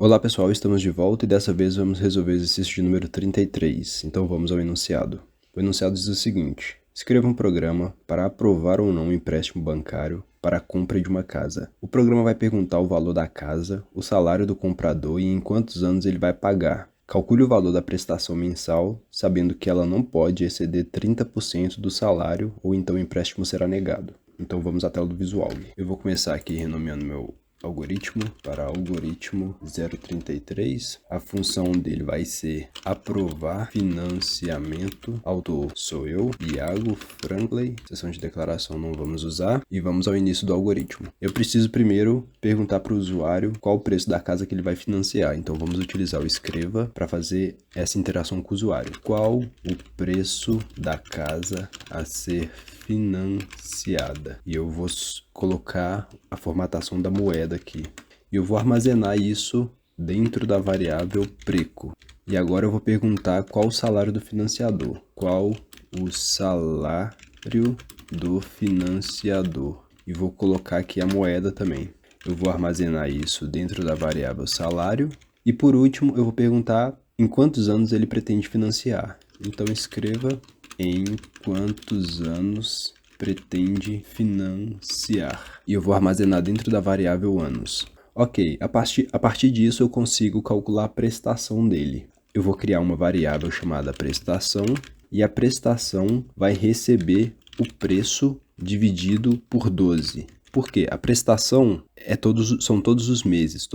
Olá pessoal, estamos de volta e dessa vez vamos resolver o exercício de número 33. Então vamos ao enunciado. O enunciado diz o seguinte: escreva um programa para aprovar ou não um empréstimo bancário para a compra de uma casa. O programa vai perguntar o valor da casa, o salário do comprador e em quantos anos ele vai pagar. Calcule o valor da prestação mensal, sabendo que ela não pode exceder 30% do salário ou então o empréstimo será negado. Então vamos à tela do visual. Eu vou começar aqui renomeando meu algoritmo para algoritmo 033. A função dele vai ser aprovar financiamento. Autor sou eu, Iago Franklin. Seção de declaração não vamos usar. E vamos ao início do algoritmo. Eu preciso primeiro perguntar para o usuário qual o preço da casa que ele vai financiar. Então vamos utilizar o escreva para fazer essa interação com o usuário. Qual o preço da casa a ser financiada? E eu vou colocar a formatação da moeda aqui. E eu vou armazenar isso dentro da variável preço. E agora eu vou perguntar qual o salário do financiador. Qual o salário do financiador? E vou colocar aqui a moeda também. Eu vou armazenar isso dentro da variável salário. E por último, eu vou perguntar em quantos anos ele pretende financiar. Então escreva em quantos anos pretende financiar. E eu vou armazenar dentro da variável anos. Ok, a partir disso eu consigo calcular a prestação dele. Eu vou criar uma variável chamada prestação e a prestação vai receber o preço dividido por 12. Por quê? A prestação são todos os meses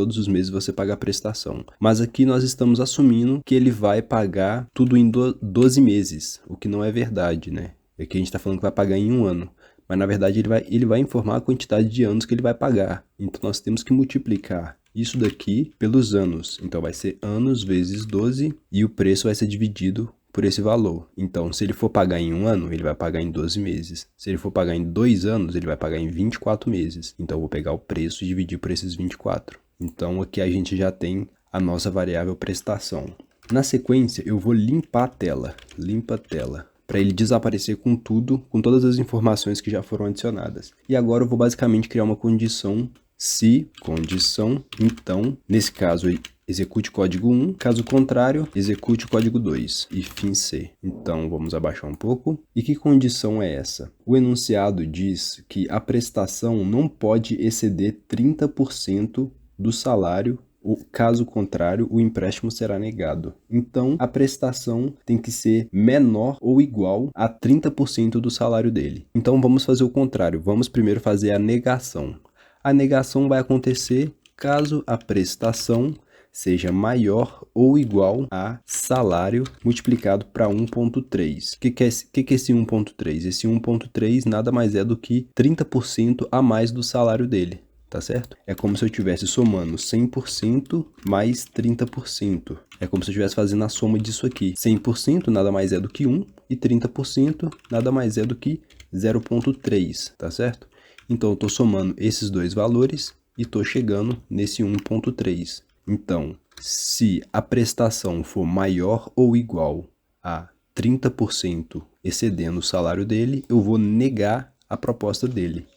você paga a prestação. Mas aqui nós estamos assumindo que ele vai pagar tudo em 12 meses, o que não é verdade, né? Aqui a gente está falando que vai pagar em um ano, mas na verdade ele vai informar a quantidade de anos que ele vai pagar. Então nós temos que multiplicar isso daqui pelos anos. Então vai ser anos vezes 12 e o preço vai ser dividido por esse valor. Então, se ele for pagar em um ano, ele vai pagar em 12 meses. Se ele for pagar em 2 anos, ele vai pagar em 24 meses. Então, eu vou pegar o preço e dividir por esses 24. Então, aqui a gente já tem a nossa variável prestação. Na sequência, eu vou limpar a tela. Limpa a tela. Para ele desaparecer com tudo, com todas as informações que já foram adicionadas. E agora eu vou basicamente criar uma condição. Se condição, então, nesse caso, execute código 1, caso contrário, execute o código 2 e fim C. Então, vamos abaixar um pouco. E que condição é essa? O enunciado diz que a prestação não pode exceder 30% do salário, ou caso contrário, o empréstimo será negado. Então, a prestação tem que ser menor ou igual a 30% do salário dele. Então, vamos fazer o contrário. Vamos primeiro fazer a negação. A negação vai acontecer caso a prestação seja maior ou igual a salário multiplicado para 1.3. O que é esse 1.3? Esse 1.3 nada mais é do que 30% a mais do salário dele, tá certo? É como se eu estivesse somando 100% mais 30%. É como se eu estivesse fazendo a soma disso aqui. 100% nada mais é do que 1 e 30% nada mais é do que 0.3, tá certo? Então, eu estou somando esses dois valores e estou chegando nesse 1.3. Então, se a prestação for maior ou igual a 30% excedendo o salário dele, eu vou negar a proposta dele.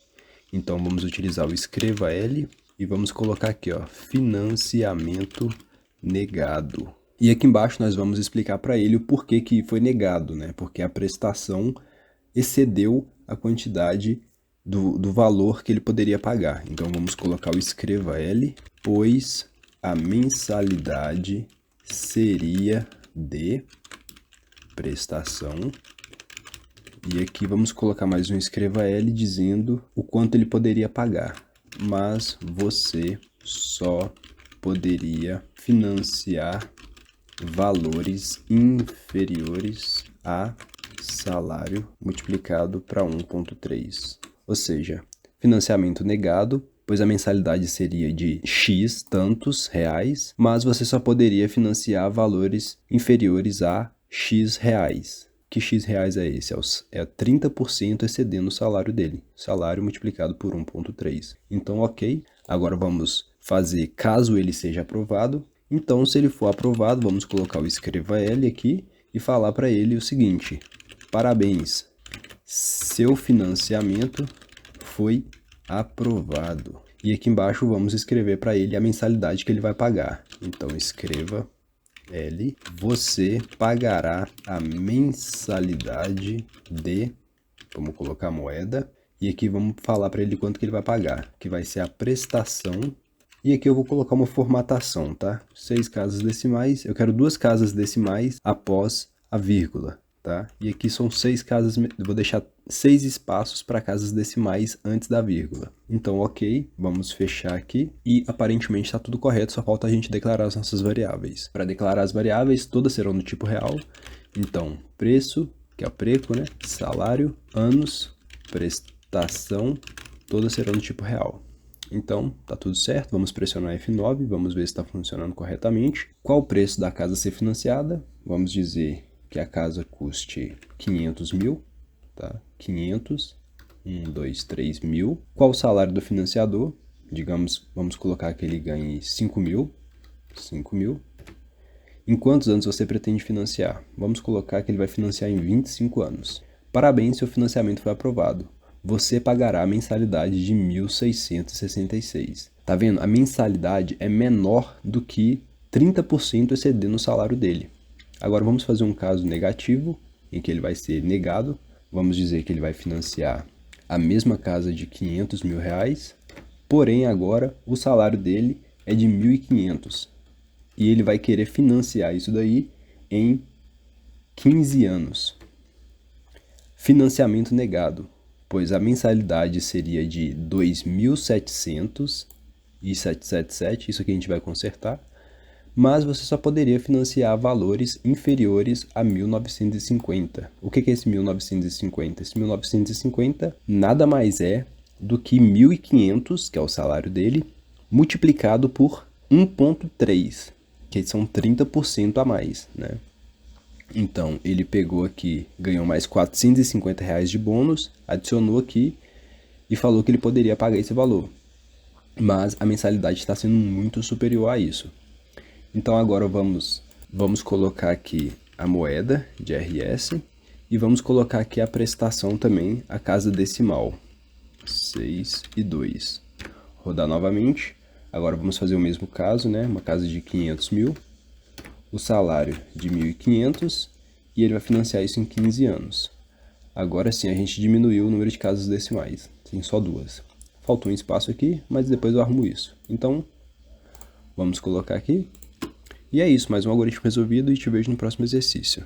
Então, vamos utilizar o escreva L e vamos colocar aqui, ó, financiamento negado. E aqui embaixo nós vamos explicar para ele o porquê que foi negado, né? Porque a prestação excedeu a quantidade do valor que ele poderia pagar. Então, vamos colocar o escreva L, pois a mensalidade seria de prestação. E aqui vamos colocar mais um escreva L dizendo o quanto ele poderia pagar. Mas você só poderia financiar valores inferiores a salário multiplicado para 1.3. Ou seja, financiamento negado, pois a mensalidade seria de X tantos reais, mas você só poderia financiar valores inferiores a X reais. Que X reais é esse? É 30% excedendo o salário dele. Salário multiplicado por 1.3. Então, ok. Agora vamos fazer caso ele seja aprovado. Então, se ele for aprovado, vamos colocar o escreva L aqui e falar para ele o seguinte: parabéns, seu financiamento foi aprovado. E aqui embaixo vamos escrever para ele a mensalidade que ele vai pagar. Então escreva L, você pagará a mensalidade de, vamos colocar moeda, e aqui vamos falar para ele quanto que ele vai pagar, que vai ser a prestação, e aqui eu vou colocar uma formatação, tá? 6 casas decimais, eu quero 2 casas decimais após a vírgula, tá? E aqui são 6 casas, eu vou deixar 6 espaços para casas decimais antes da vírgula. Então, ok, vamos fechar aqui e aparentemente está tudo correto, só falta a gente declarar as nossas variáveis. Para declarar as variáveis, todas serão do tipo real. Então, preço, que é o preço, né? Salário, anos, prestação, todas serão do tipo real. Então, tá tudo certo, vamos pressionar F9, vamos ver se está funcionando corretamente. Qual o preço da casa a ser financiada? Vamos dizer que a casa custe 500 mil, tá? 500, 1, 2, 3 mil. Qual o salário do financiador? Digamos, vamos colocar que ele ganhe 5 mil. 5 mil. Em quantos anos você pretende financiar? Vamos colocar que ele vai financiar em 25 anos. Parabéns, seu financiamento foi aprovado. Você pagará a mensalidade de 1.666. Tá vendo? A mensalidade é menor do que 30% excedendo o salário dele. Agora vamos fazer um caso negativo, em que ele vai ser negado. Vamos dizer que ele vai financiar a mesma casa de 500 mil reais, porém agora o salário dele é de 1.500. E ele vai querer financiar isso daí em 15 anos. Financiamento negado, pois a mensalidade seria de 2.777, isso aqui a gente vai consertar, mas você só poderia financiar valores inferiores a 1.950. O que é esse 1.950? Esse 1.950 nada mais é do que 1.500, que é o salário dele, multiplicado por 1,3, que são 30% a mais, né? Então, ele pegou aqui, ganhou mais R$450 de bônus, adicionou aqui e falou que ele poderia pagar esse valor. Mas a mensalidade está sendo muito superior a isso. Então, agora vamos colocar aqui a moeda de RS e vamos colocar aqui a prestação também, a casa decimal. 6 e 2. Rodar novamente. Agora vamos fazer o mesmo caso, né? Uma casa de 500 mil. O salário de 1.500 e ele vai financiar isso em 15 anos. Agora sim, a gente diminuiu o número de casas decimais, tem só 2. Faltou um espaço aqui, mas depois eu arrumo isso. Então, vamos colocar aqui. E é isso, mais um algoritmo resolvido e te vejo no próximo exercício.